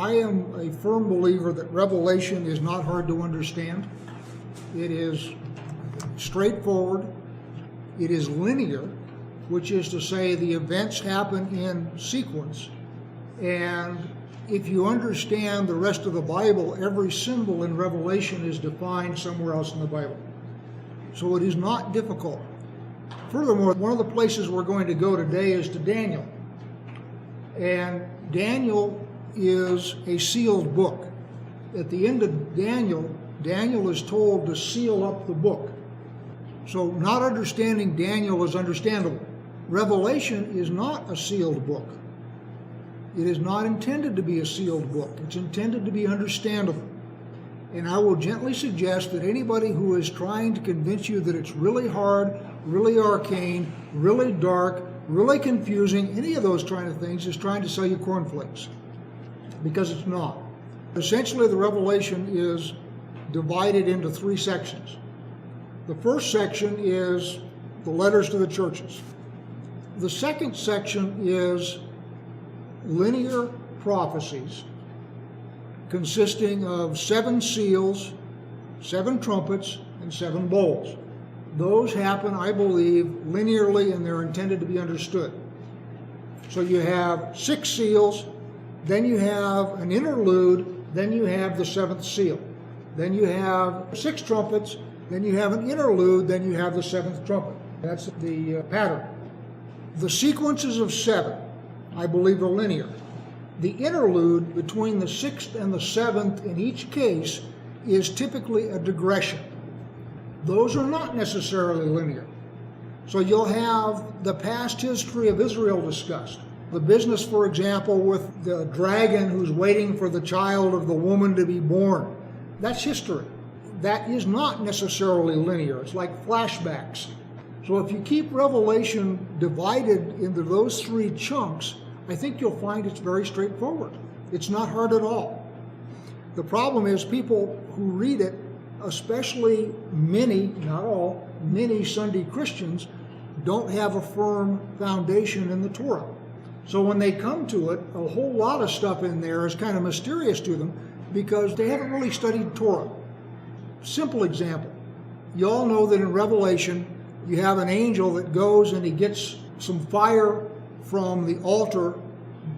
I am a firm believer that Revelation is not hard to understand. It is straightforward. It is linear, which is to say the events happen in sequence. And if you understand the rest of the Bible, every symbol in Revelation is defined somewhere else in the Bible. So it is not difficult. Furthermore, one of the places we're going to go today is to Daniel. And Daniel is a sealed book. At the end of Daniel, Daniel is told to seal up the book. So not understanding Daniel is understandable. Revelation is not a sealed book. It is not intended to be a sealed book. It's intended to be understandable. And I will gently suggest that anybody who is trying to convince you that it's really hard, really arcane, really dark, really confusing, any of those kind of things is trying to sell you cornflakes. Because it's not. Essentially, the Revelation is divided into three sections. The first section is the letters to the churches. The second section is linear prophecies consisting of 7 seals, 7 trumpets, and 7 bowls. Those happen, I believe, linearly, and they're intended to be understood. So you have 6 seals, then you have an interlude, then you have the 7th seal. Then you have 6 trumpets, then you have an interlude, then you have the 7th trumpet. That's the pattern. The sequences of 7, I believe, are linear. The interlude between the 6th and the 7th in each case is typically a digression. Those are not necessarily linear. So you'll have the past history of Israel discussed. The business, for example, with the dragon who's waiting for the child of the woman to be born. That's history. That is not necessarily linear. It's like flashbacks. So if you keep Revelation divided into those 3 chunks, I think you'll find it's very straightforward. It's not hard at all. The problem is people who read it, especially many, not all, many Sunday Christians, don't have a firm foundation in the Torah. So when they come to it, a whole lot of stuff in there is kind of mysterious to them because they haven't really studied Torah. Simple example. You all know that in Revelation, you have an angel that goes and he gets some fire from the altar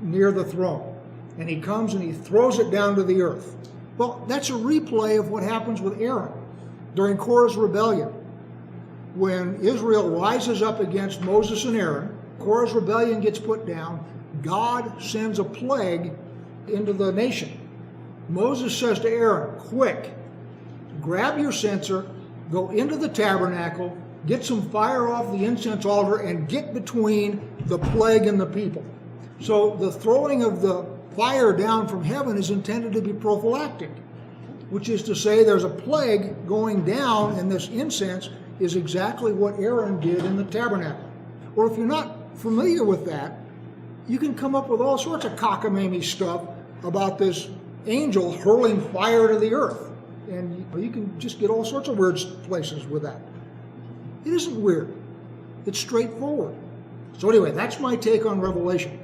near the throne. And he comes and he throws it down to the earth. Well, that's a replay of what happens with Aaron during Korah's rebellion. When Israel rises up against Moses and Aaron, Korah's rebellion gets put down, God sends a plague into the nation. Moses says to Aaron, quick, grab your censer, go into the tabernacle, get some fire off the incense altar, and get between the plague and the people. So the throwing of the fire down from heaven is intended to be prophylactic, which is to say there's a plague going down, and this incense is exactly what Aaron did in the tabernacle. Or if you're not familiar with that, you can come up with all sorts of cockamamie stuff about this angel hurling fire to the earth. And you can just get all sorts of weird places with that. It isn't weird. It's straightforward. So anyway, that's my take on Revelation.